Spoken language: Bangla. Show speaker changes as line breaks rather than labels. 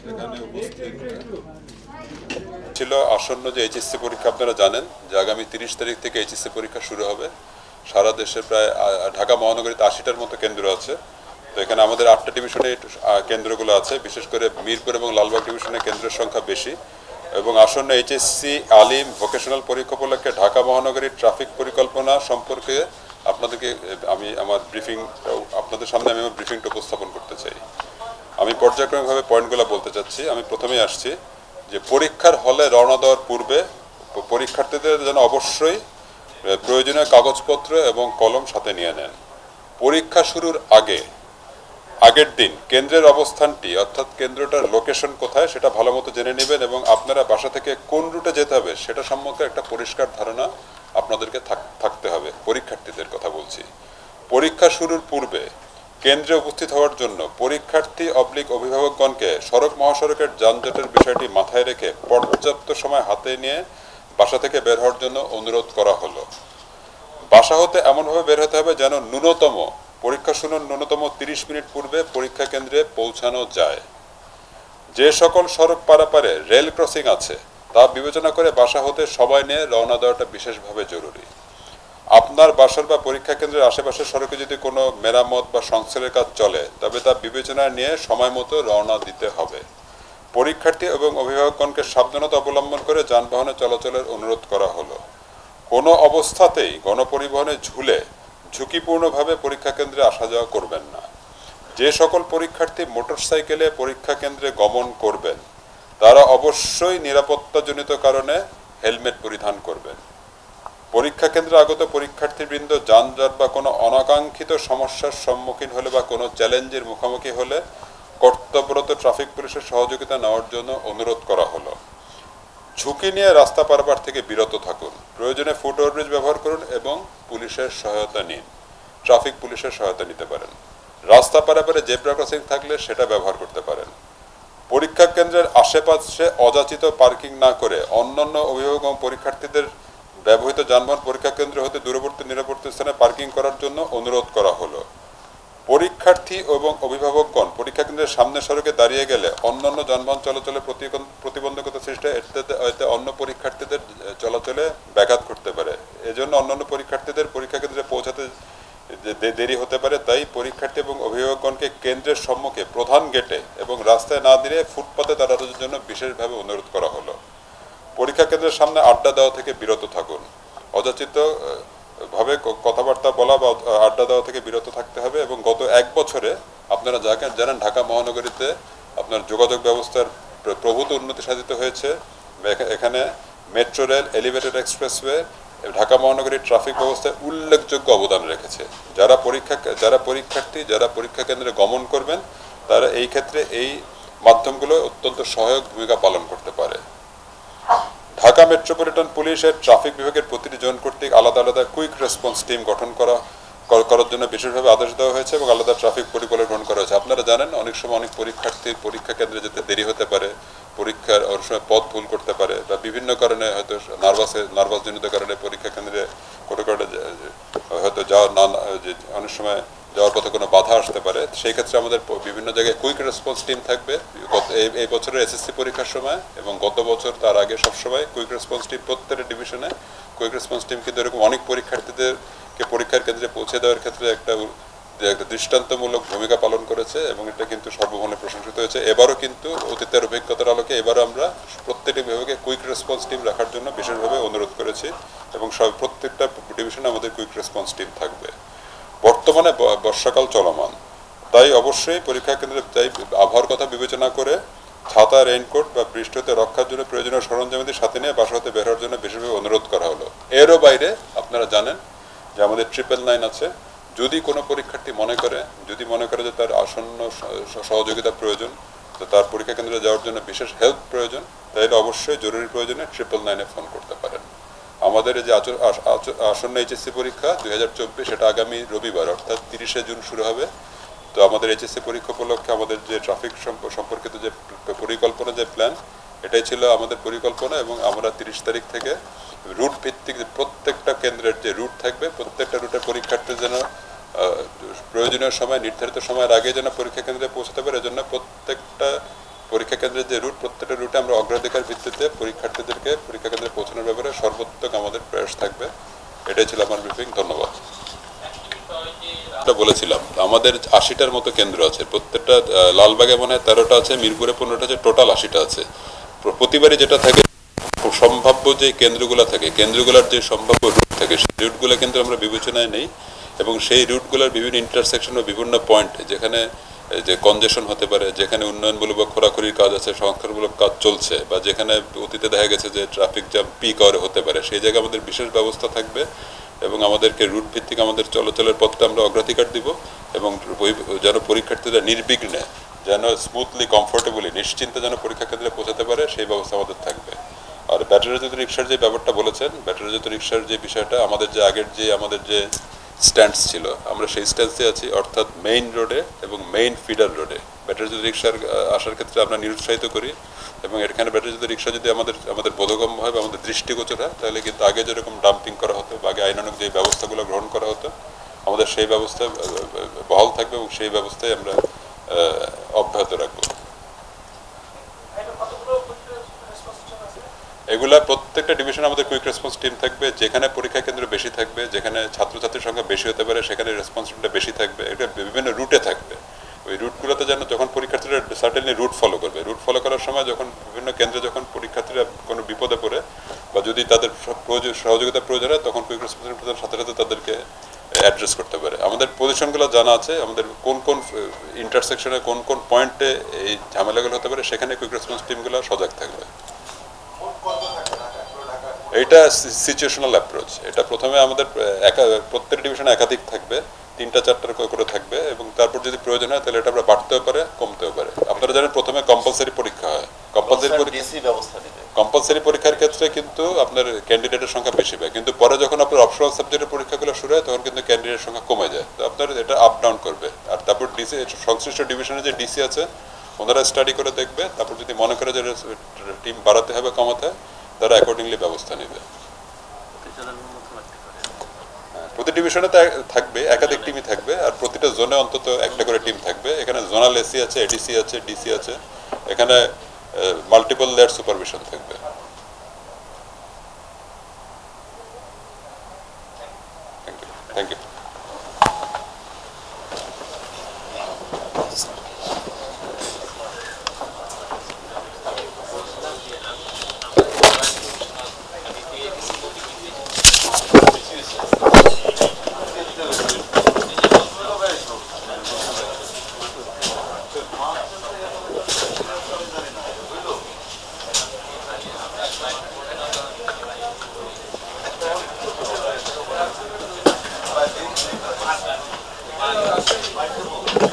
এখানে উপস্থিত ছিল আসন্ন যে এইচএসসি পরীক্ষা। আপনারা জানেন যে আগামী 30 তারিখ থেকে এইচএসসি পরীক্ষা শুরু হবে। সারা দেশে প্রায় ঢাকা মহানগরীতে 80টার মতো কেন্দ্র আছে। তো এখানে আমাদের 8টা ডিভিশনে কেন্দ্রগুলো আছে। বিশেষ করে মিরপুর এবং লালবাগ ডিভিশনে কেন্দ্রের সংখ্যা বেশি। এবং আসন্ন এইচএসসি আলিম ভোকেশনাল পরীক্ষা উপলক্ষে ঢাকা মহানগরীর ট্রাফিক পরিকল্পনা সম্পর্কে আপনাদেরকে আপনাদের সামনে আমি আমার ব্রিফিংটা উপস্থাপন করতে চাই। আমি পর্যায়ক্রমিকভাবে পয়েন্টগুলো বলতে চাচ্ছি। আমি প্রথমেই আসছি যে পরীক্ষার হলে রওনা দেওয়ার পূর্বে পরীক্ষার্থীদের যেন অবশ্যই প্রয়োজনীয় কাগজপত্র এবং কলম সাথে নিয়ে নেন। পরীক্ষা শুরুর আগের দিন কেন্দ্রের অবস্থানটি অর্থাৎ কেন্দ্রটার লোকেশন কোথায় সেটা ভালো মতো জেনে নেবেন এবং আপনারা বাসা থেকে কোন রুটে যেতে হবে সেটা সম্পর্কে একটা পরিষ্কার ধারণা আপনাদেরকে থাকতে হবে। পরীক্ষার্থীদের কথা বলছি। পরীক্ষা শুরুর পূর্বে কেন্দ্রে উপস্থিত হওয়ার জন্য পরীক্ষার্থী অভিভাবকগণকে সড়ক মহাসড়কের যানজটের বিষয়টি মাথায় রেখে পর্যাপ্ত সময় হাতে নিয়ে বাসা থেকে বের হওয়ার জন্য অনুরোধ করা হলো। বাসা হতে এমনভাবে বের হতে হবে যেন পরীক্ষা শুরুর ন্যূনতম 30 মিনিট পূর্বে পরীক্ষা কেন্দ্রে পৌঁছানো যায়। যে সকল সড়ক পারাপারে রেল ক্রসিং আছে তা বিবেচনা করে বাসা হতে সময় নিয়ে রওনা দেওয়াটা বিশেষভাবে জরুরি। আপনার বাসার বা পরীক্ষা কেন্দ্রের আশেপাশের সড়কে যদি কোনো মেরামত বা সংস্কারের কাজ চলে তবে তা বিবেচনায় নিয়ে সময় মতো রওনা দিতে হবে। পরীক্ষার্থী এবং অভিভাবকগণকে সাবধানতা অবলম্বন করে যানবাহনে চলাচলের অনুরোধ করা হলো। কোনো অবস্থাতেই গণপরিবহনে ঝুঁকিপূর্ণভাবে পরীক্ষা কেন্দ্রে আসা যাওয়া করবেন না। যে সকল পরীক্ষার্থী মোটরসাইকেলে পরীক্ষা কেন্দ্রে গমন করবেন তারা অবশ্যই নিরাপত্তাজনিত কারণে হেলমেট পরিধান করবেন। পরীক্ষা কেন্দ্রে আগত পরীক্ষার্থীবৃন্দ যানজট বা কোনো অনাকাঙ্ক্ষিত সমস্যার সম্মুখীন হলে বা কোনো চ্যালেঞ্জের মুখোমুখি হলে কর্তব্যরত ট্রাফিক পুলিশের সহযোগিতা নেওয়ার জন্য অনুরোধ করা হলো। ঝুঁকি নিয়ে রাস্তা পারাপার থেকে বিরত থাকুন। প্রয়োজনে ফুট ওভারব্রিজ ব্যবহার করুন এবং পুলিশের সহায়তা নিন। ট্রাফিক পুলিশের সহায়তা নিতে পারেন। রাস্তা পারাপারে জেব্রা ক্রসিং থাকলে সেটা ব্যবহার করতে পারেন। পরীক্ষা কেন্দ্রের আশেপাশে অযাচিত পার্কিং না করে অন্যান্য অভিভাবক এবং পরীক্ষার্থীদের ব্যবহৃত যানবাহন পরীক্ষা কেন্দ্র হতে দূরবর্তী নিরাপত্তা স্থানে পার্কিং করার জন্য অনুরোধ করা হলো। পরীক্ষার্থী এবং অভিভাবকগণ পরীক্ষা কেন্দ্রের সামনে সড়কে দাঁড়িয়ে গেলে অন্যান্য যানবাহন চলাচলে প্রতিবন্ধকতা সৃষ্টি এতে অন্য পরীক্ষার্থীদের চলাচলে ব্যাঘাত ঘটতে পারে। এজন্য অন্যান্য পরীক্ষার্থীদের পরীক্ষা কেন্দ্রে পৌঁছাতে দেরি হতে পারে। তাই পরীক্ষার্থী এবং অভিভাবকগণকে কেন্দ্রের সম্মুখে প্রধান গেটে এবং রাস্তায় না দিয়ে ফুটপাতে দাঁড়ানোর জন্য বিশেষভাবে অনুরোধ করা হলো। পরীক্ষা কেন্দ্রের সামনে আড্ডা দেওয়া থেকে বিরত থাকুন। অযাচিত ভাবে কথাবার্তা বলা বা আড্ডা দেওয়া থেকে বিরত থাকতে হবে। এবং গত 1 বছরে আপনারা জানেন ঢাকা মহানগরীতে আপনার যোগাযোগ ব্যবস্থার প্রভূত উন্নতি সাধিত হয়েছে। এখানে metro rail, elevated expressway Dhaka মহানগরীর ট্রাফিক ব্যবস্থায় উল্লেখযোগ্য অবদান রেখেছে। যারা পরীক্ষার্থী যারা পরীক্ষা কেন্দ্রে গমন করবেন তারা এই ক্ষেত্রে এই মাধ্যমগুলো অত্যন্ত সহায়ক ভূমিকা পালন করতে পারে। ঢাকা মেট্রোপলিটন পুলিশের ট্রাফিক বিভাগের প্রতিটি জোন কর্তৃক আলাদা আলাদা কুইক রেসপন্স টিম গঠন করার জন্য বিশেষভাবে আদেশ দেওয়া হয়েছে এবং আলাদা ট্রাফিক পরিকল্পনা গ্রহণ করা হয়েছে। আপনারা জানেন অনেক সময় অনেক পরীক্ষার্থীর পরীক্ষা কেন্দ্রে যেতে দেরি হতে পারে, পরীক্ষার অনেক সময় পথ ভুল করতে পারে বা বিভিন্ন কারণে হয়তো নার্ভাসজনিত কারণে পরীক্ষা কেন্দ্রে কোনো কারণে হয়তো অনেক সময় যাওয়ার পথে কোনো বাধা আসতে পারে। সেই ক্ষেত্রে আমাদের বিভিন্ন জায়গায় কুইক রেসপন্স টিম থাকবে। এই বছরের এসএসসি পরীক্ষার সময় এবং গত বছর তার আগে সবসময় কুইক রেসপন্স টিম প্রত্যেকটা ডিভিশনে কুইক রেসপন্স টিম কিন্তু এরকম অনেক পরীক্ষার্থীদেরকে পরীক্ষার কেন্দ্রে পৌঁছে দেওয়ার ক্ষেত্রে একটা দৃষ্টান্তমূলক ভূমিকা পালন করেছে এবং এটা কিন্তু সর্বমূল্যে প্রশংসিত হয়েছে। এবারও কিন্তু অতীতের অভিজ্ঞতার আলোকে এবারও আমরা প্রত্যেকটি বিভাগে কুইক রেসপন্স টিম রাখার জন্য বিশেষভাবে অনুরোধ করেছি এবং প্রত্যেকটা ডিভিশনে আমাদের কুইক রেসপন্স টিম থাকবে। বর্তমানে বর্ষাকাল চলমান, তাই অবশ্যই পরীক্ষা কেন্দ্রে আবহাওয়ার কথা বিবেচনা করে ছাতা, রেইনকোট বা বৃষ্টি হতে রক্ষার জন্য প্রয়োজনীয় সরঞ্জামাদি সাথে নিয়ে বাসা হতে বের হওয়ার জন্য বিশেষভাবে অনুরোধ করা হলো। এরও বাইরে আপনারা জানেন যে আমাদের 999 আছে। যদি কোনো পরীক্ষার্থী মনে করে যে তার আসন্ন সহযোগিতা প্রয়োজন, তো তার পরীক্ষা কেন্দ্রে যাওয়ার জন্য বিশেষ হেল্প প্রয়োজন, তাহলে অবশ্যই জরুরি প্রয়োজনে 999-এ ফোন করতে পারেন। আমাদের এই যে আসন্ন এইচএসসি পরীক্ষা 2024 সেটা আগামী রবিবার অর্থাৎ 30শে জুন শুরু হবে। তো আমাদের এইচএসসি পরীক্ষা উপলক্ষে আমাদের যে ট্রাফিক সম্পর্কিত যে পরিকল্পনা, যে প্ল্যান, এটাই ছিল আমাদের পরিকল্পনা এবং আমরা 30 তারিখ থেকে রুট ভিত্তিক প্রত্যেকটা কেন্দ্রের যে রুট থাকবে প্রত্যেকটা রুটের পরীক্ষার্থী যেন প্রয়োজনীয় সময় নির্ধারিত সময়ের আগে যেন পরীক্ষা কেন্দ্রে পৌঁছাতে পারে, এজন্য প্রত্যেকটা পরীক্ষা কেন্দ্রের যে রুট, প্রত্যেকটা রুটে আমরা অগ্রাধিকার ভিত্তিতে পরীক্ষার্থীদেরকে পরীক্ষা কেন্দ্রে পৌঁছানোর ব্যাপারে সর্বোত্তক আমাদের প্রয়াস থাকবে। এটাই ছিল আমার ব্রিফিং। ধন্যবাদ। বলেছিলাম আমাদের 80টার মতো কেন্দ্র আছে, প্রত্যেকটা লালবাগে মনে হয় 13টা আছে, মিরপুরে 15টা আছে, টোটাল 80টা আছে। প্রতিবারই যেটা থাকে সম্ভাব্য যে কেন্দ্রগুলো থাকে, কেন্দ্রগুলোর যে সম্ভাব্য রুট থাকে, সেই রুটগুলো কিন্তু আমরা বিবেচনায় নেই এবং সেই রুটগুলোর বিভিন্ন ইন্টারসেকশন ও বিভিন্ন পয়েন্ট যেখানে যে কনজেশন হতে পারে, যেখানে উন্নয়নমূলক বা খোরাখুরির কাজ আছে, সংস্কারমূলক কাজ চলছে, বা যেখানে অতীতে দেখা গেছে যে ট্রাফিক জ্যাম পিক আওয়ারে হতে পারে, সেই জায়গায় আমাদের বিশেষ ব্যবস্থা থাকবে এবং আমাদেরকে রুট ভিত্তিক আমাদের চলাচলের পথটা আমরা অগ্রাধিকার দিব এবং যেন পরীক্ষার্থীরা নির্বিঘ্নে, যেন স্মুথলি কমফোর্টেবলি নিশ্চিন্তে যেন পরীক্ষা কেন্দ্রে পৌঁছাতে পারে, সেই ব্যবস্থা আমাদের থাকবে। আর ব্যাটারিজাত রিক্সার যে ব্যাপারটা বলেছেন, ব্যাটারিজাত রিক্সার যে বিষয়টা, আমাদের যে আগের যে আমাদের যে স্ট্যান্ডস ছিল, আমরা সেই স্ট্যান্ডসে আছি, অর্থাৎ মেইন রোডে এবং মেইন ফিডার রোডে ব্যাটারিজাত রিক্সার আসার ক্ষেত্রে আমরা নিরুৎসাহিত করি এবং এখানে ব্যাটারিজাত রিক্সা যদি আমাদের বোধগম্য হয় বা আমাদের দৃষ্টিগোচর হয়, তাহলে কিন্তু আগে যেরকম ডাম্পিং করা হতো বা আগে আইনানুগ যে ব্যবস্থাগুলো গ্রহণ করা হতো, আমাদের সেই ব্যবস্থা বহাল থাকবে এবং সেই ব্যবস্থায় আমরা অব্যাহত রাখবো। এগুলা প্রত্যেকটা ডিভিশনে আমাদের কুইক রেসপন্স টিম থাকবে, যেখানে পরীক্ষা কেন্দ্র বেশি থাকবে, যেখানে ছাত্রছাত্রীর সংখ্যা বেশি হতে পারে, সেখানে রেসপন্সিবিলিটি বেশি থাকবে। এটা বিভিন্ন রুটে থাকবে। ওই রুটগুলোতে যেন যখন পরীক্ষার্থীরা সার্টেনলি রুট ফলো করবে, রুট ফলো করার সময় যখন বিভিন্ন কেন্দ্রে যখন পরীক্ষার্থীরা কোনো বিপদে পড়ে বা যদি তাদের সহযোগিতা প্রয়োজন হয়, তখন কুইক রেসপন্স টিমের সাথে সাথে তাদেরকে অ্যাড্রেস করতে পারে। আমাদের পজিশনগুলো জানা আছে, আমাদের কোন কোন ইন্টারসেকশনে কোন কোন পয়েন্টে এই ঝামেলাগুলো হতে পারে, সেখানে কুইক রেসপন্স টিমগুলো সজাগ থাকবে। এটা সিচুয়েশনাল অ্যাপ্রোচ। এটা প্রথমে আমাদের প্রত্যেক ডিভিশনে একাধিক থাকবে, 3-4টা করে থাকবে এবং তারপর যদি প্রয়োজন হয় তাহলে এটা আমরা বাড়তেও পারে, কমতেও পারে। আপনারা জানেন প্রথমে কম্পালসারি পরীক্ষা হয়। কম্পালসারি পরীক্ষার ক্ষেত্রে কিন্তু আপনার ক্যান্ডিডেটের সংখ্যা বেশি পায়, কিন্তু পরে যখন আপনার অপশনাল সাবজেক্টের পরীক্ষাগুলো শুরু হয় তখন কিন্তু ক্যান্ডিডেটের সংখ্যা কমে যায়। তো আপনার এটা আপ ডাউন করবে। আর তারপর ডিসি, সংশ্লিষ্ট ডিভিশনে যে ডিসি আছে ওনারা স্টাডি করে দেখবে, তারপর যদি মনে করে যে টিম বাড়াতে হবে, কমাতে হয়, তারা অ্যাকর্ডিংলি ব্যবস্থা নেবে। প্রতি ডিভিশনে থাকবে একাধিক টিমই থাকবে আর প্রতিটা জোনে অন্তত একটা করে টিম থাকবে। এখানে জোনাল এসি আছে, এডিসি আছে, ডিসি আছে, এখানে মাল্টিপল লেয়ার সুপারভিশন থাকবে। Thank you.
Vai,